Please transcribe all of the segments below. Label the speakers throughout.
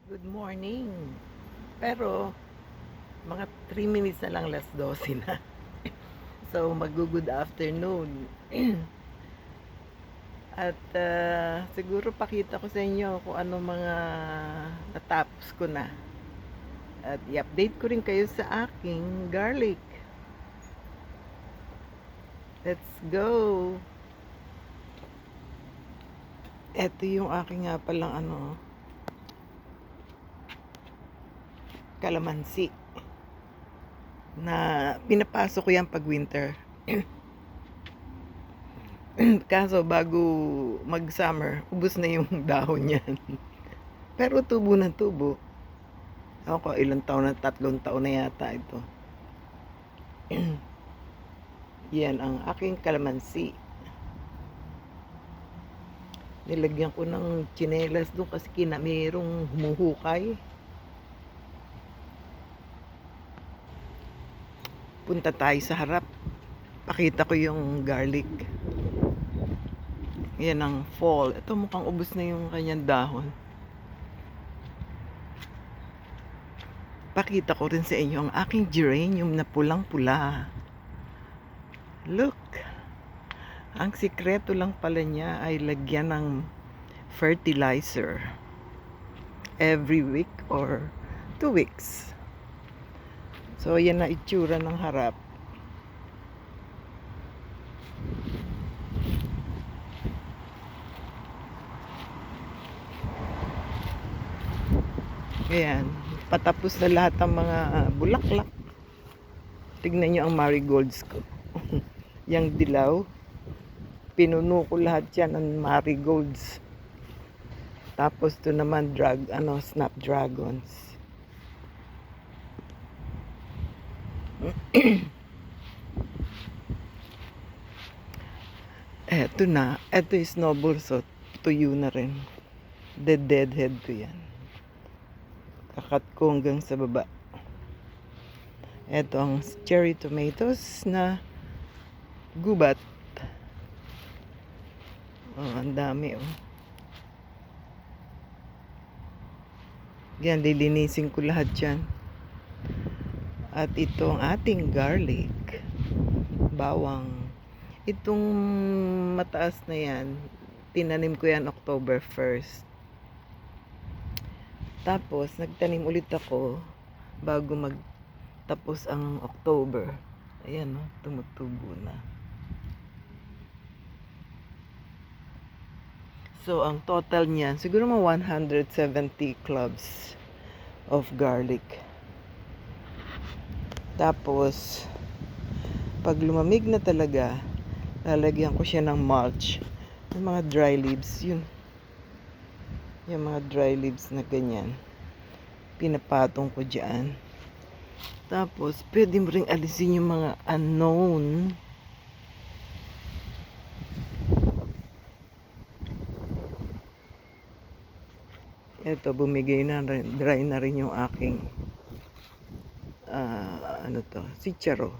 Speaker 1: Good morning. Pero, mga 3 minutes na lang 12:00 na. So, mag-good afternoon. At siguro pakita ko sa inyo kung ano mga natapos ko na. At i-update ko rin kayo sa aking garlic. Let's go! Ito yung aking nga palang kalamansi. Na pinapasok ko yan pag winter. Kaso bago mag-summer, ubos na yung dahon niyan. Pero tubo ng tubo. Ako, ilang taon na, 3 taon na yata ito. Yan ang aking kalamansi. Nilagyan ko ng tsinelas doon kasi mayroong humuhukay. Punta tayo sa harap. Pakita ko yung garlic. Yan ang fall. Ito mukhang ubos na yung kanyang dahon. Pakita ko rin sa inyo ang aking geranium na pulang-pula. Look! Ang sikreto lang pala niya ay lagyan ng fertilizer every week or 2 weeks. So, yan na itsura ng harap. Ayan. Patapos na lahat ng mga bulaklak. Tignan nyo ang marigolds ko. Yang dilaw. Pinuno ko lahat yan ng marigolds. Tapos to naman snapdragons. Eto na. Eto yung snowball, so tuyo na rin. Deadhead ko yan. Kakat ko hanggang sa baba. Eto ang cherry tomatoes na gubat. Oh, ang dami oh. Yan, lilinisin ko lahat yan. At ito ang ating garlic. Bawang. Itong mataas na yan, tinanim ko yan October 1st. Tapos, nagtanim ulit ako bago magtapos ang October. Ayan, no? Tumutubo na. So, ang total niyan, siguro mga 170 cloves of garlic. Tapos, pag lumamig na talaga, lalagyan ko siya ng mulch. Yung mga dry leaves, yun. Yung mga dry leaves na ganyan. Pinapatong ko dyan. Tapos, pwede mo ring alisin yung mga unknown. Ito, bumigay na rin, dry na rin yung aking sitsaro.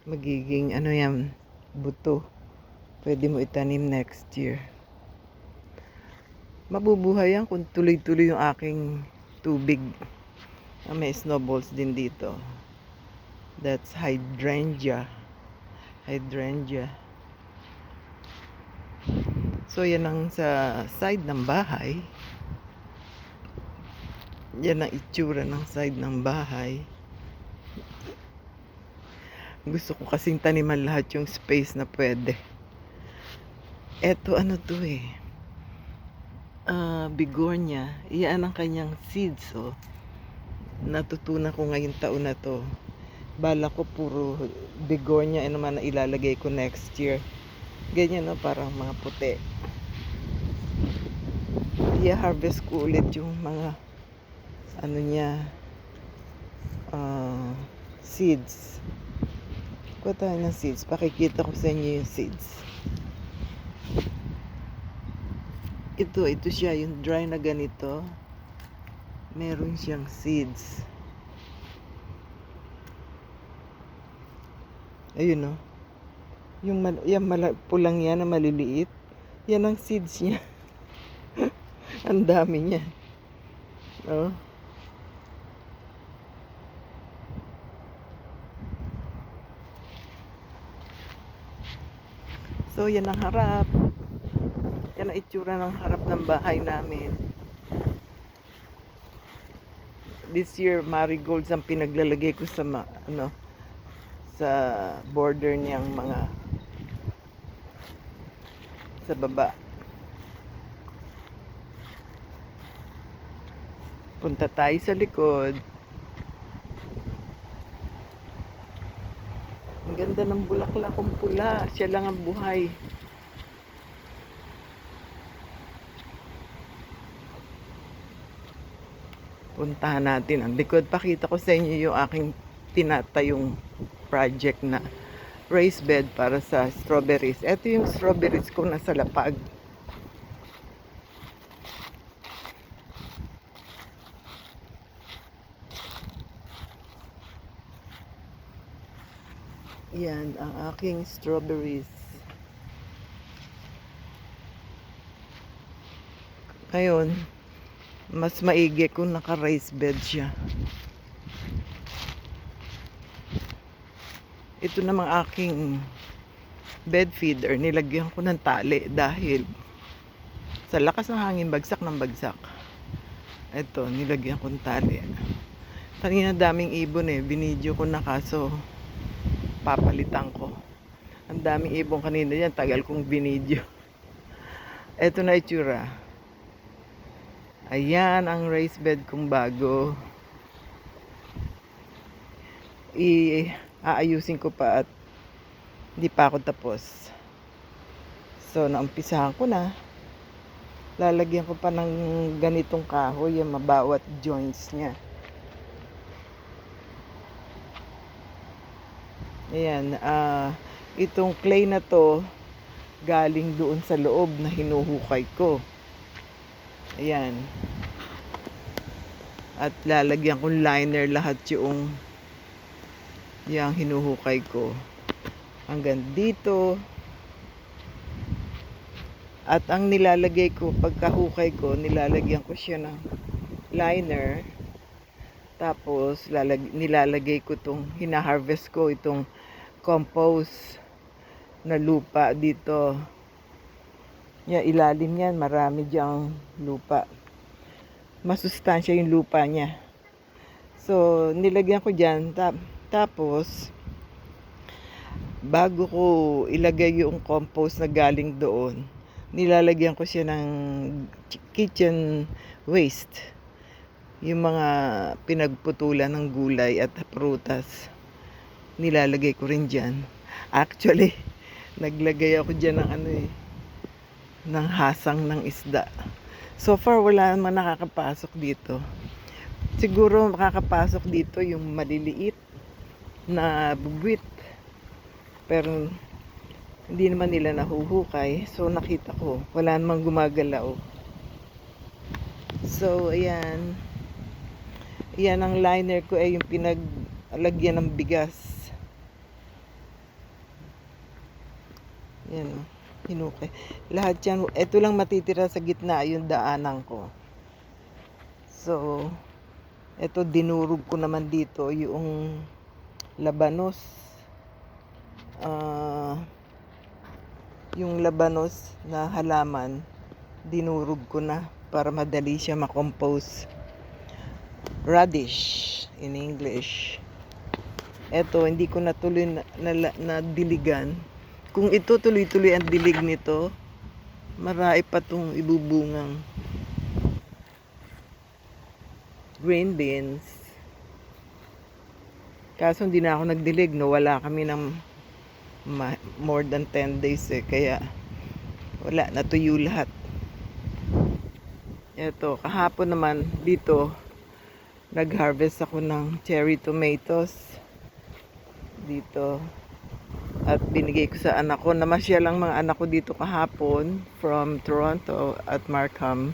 Speaker 1: Magiging yan, buto. Pwede mo itanim next year. Mabubuhay yan kung tuloy-tuloy yung aking tubig. May snowballs din dito. That's hydrangea. So, yan ang sa side ng bahay. Yan ang itsura ng side ng bahay. Gusto ko kasing taniman lahat yung space na pwede. Eto to Begonia. Iyan ang kanyang seeds. Oh. Natutunan ko ngayong taon na to. Bala ko puro begonia naman na ilalagay ko next year. Ganyan parang mga puti. I-harvest ko ulit yung mga niya seeds. Kuha tayo ng seeds. Pakikita ko sa inyo yung seeds. Ito siya, yung dry na ganito. Meron siyang seeds. Ayun yung pulang yan na maliliit. Yan ang seeds niya. Ang dami niya. Oh. So, yan ang harap. Yan ang itsura ng harap ng bahay namin. This year, marigolds ang pinaglalagay ko sa sa border niyang mga sa baba. Punta tayo sa likod. Ang ganda ng bulaklakong pula. Siya lang ang buhay. Puntahan natin ang likod. Pakita ko sa inyo yung aking tinatayong project na raised bed para sa strawberries. Ito yung strawberries ko nasa lapag. Yan ang aking strawberries. Ngayon, mas maigi kung naka-raised bed siya. Ito namang aking bed feeder, nilagyan ko ng tali dahil sa lakas ng hangin, bagsak ng bagsak. Ito, nilagyan ko ng tali. Kanina daming ibon binidyo ko na kaso papalitan ko. Ang daming ibon kanina yan, tagal kong binidyo. Ito na itsura. Ayan ang raised bed kong bago. Aayusin ko pa at hindi pa ako tapos. So, naumpisahan ko na. Lalagyan ko pa ng ganitong kahoy yung mabawat joints niya. Ayan, itong clay na to galing doon sa loob na hinuhukay ko. Ayan. At lalagyan kong liner lahat yung hinuhukay ko. Hanggang dito. At ang nilalagay ko, pagkahukay ko, nilalagyan ko siya ng liner. Tapos, nilalagay ko itong, hinaharvest ko itong compost na lupa dito. Yan, ilalim yan, marami diyang lupa. Masustansya yung lupa niya. So, nilagyan ko dyan. Tapos, bago ko ilagay yung compost na galing doon, nilalagyan ko siya ng kitchen waste. Yung mga pinagputulan ng gulay at prutas. Nilalagay ko rin dyan. Actually, naglagay ako dyan ng ng hasang ng isda. So far, wala naman nakakapasok dito. Siguro makakapasok dito yung maliliit na bubwit. Pero hindi naman nila nahuhukay. So nakita ko, wala namang gumagalaw. So ayan. Ayan ang liner ko yung pinaglagyan ng bigas. Ayan o. Hinukay. Lahat yan, ito lang matitira sa gitna yung daanan ko. So, ito dinurog ko naman dito yung labanos. Yung labanos na halaman, dinurog ko na para madali siya makompose. Radish in English. Ito, hindi ko natuloy na diligan. Kung ito tuloy-tuloy ang dilig nito, marami pa itong ibubungang green beans. Kaso hindi na ako nagdilig, wala kami ng more than 10 days kaya wala, natuyo lahat. Ito, kahapon naman dito, nag-harvest ako ng cherry tomatoes dito. At binigay ko sa anak ko. Namasyal lang mga anak ko dito kahapon from Toronto at Markham.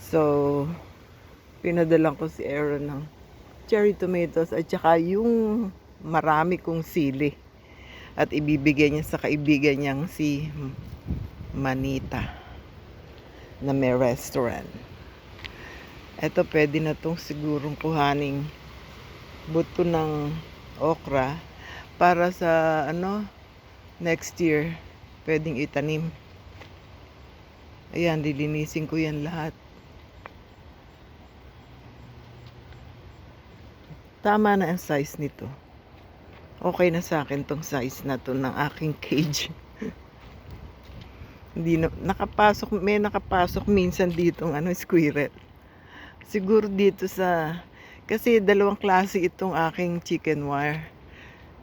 Speaker 1: So, pinadalan ko si Aaron ng cherry tomatoes at saka yung marami kong sili. At ibibigay niya sa kaibigan niyang si Manita. na may restaurant. Ito pwede na tong sigurong kuhaning buto ng okra para sa next year pwedeng itanim. Ayan, lilinisin ko yan lahat. Tama na ang size nito. Okay na sa akin tong size na to ng aking cage. Hindi na, may nakapasok minsan dito squirrel. Siguro dito kasi dalawang klase itong aking chicken wire.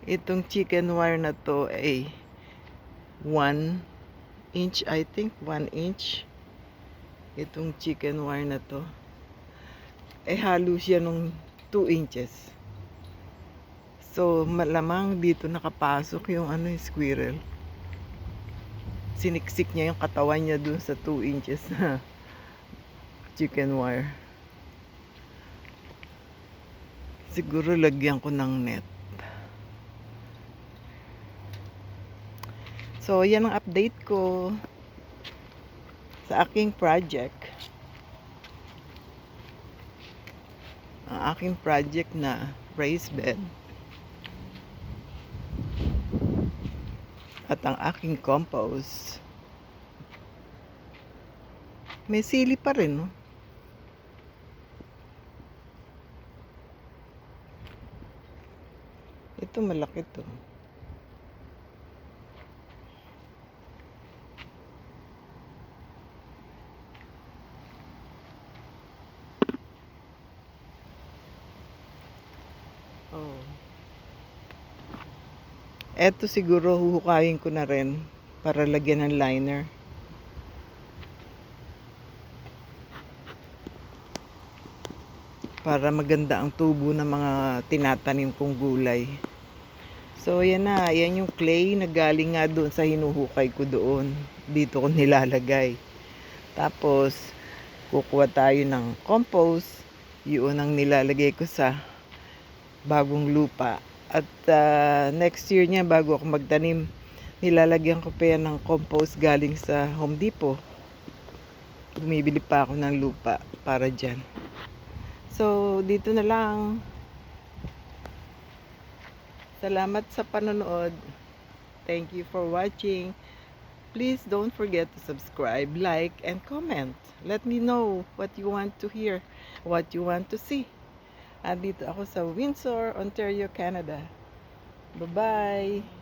Speaker 1: Itong chicken wire na to ay 1 inch, I think 1 inch. Itong chicken wire na to ay halo siya nung 2 inches. So malamang dito nakapasok yung squirrel. Siniksik niya yung katawan niya dun sa 2 inches na chicken wire. Siguro lagyan ko ng net. So yan ang update ko sa aking project. Ang aking project na raised bed. At ang aking compost. May sili pa rin, no? Ito malaki to. Oh. Eto siguro huhukayin ko na rin para lagyan ng liner. Para maganda ang tubo ng mga tinatanim kong gulay. So yan na, yan yung clay na galing nga doon sa hinuhukay ko doon. Dito ko nilalagay. Tapos kukuha tayo ng compost. Yun ang nilalagay ko sa bagong lupa. At next year niya, bago ako magtanim, nilalagyan ko pa yan ng compost galing sa Home Depot. Bumibili pa ako ng lupa para dyan. So, dito na lang. Salamat sa panonood. Thank you for watching. Please don't forget to subscribe, like, and comment. Let me know what you want to hear, what you want to see. Dito ako sa Windsor, Ontario, Canada. Bye-bye!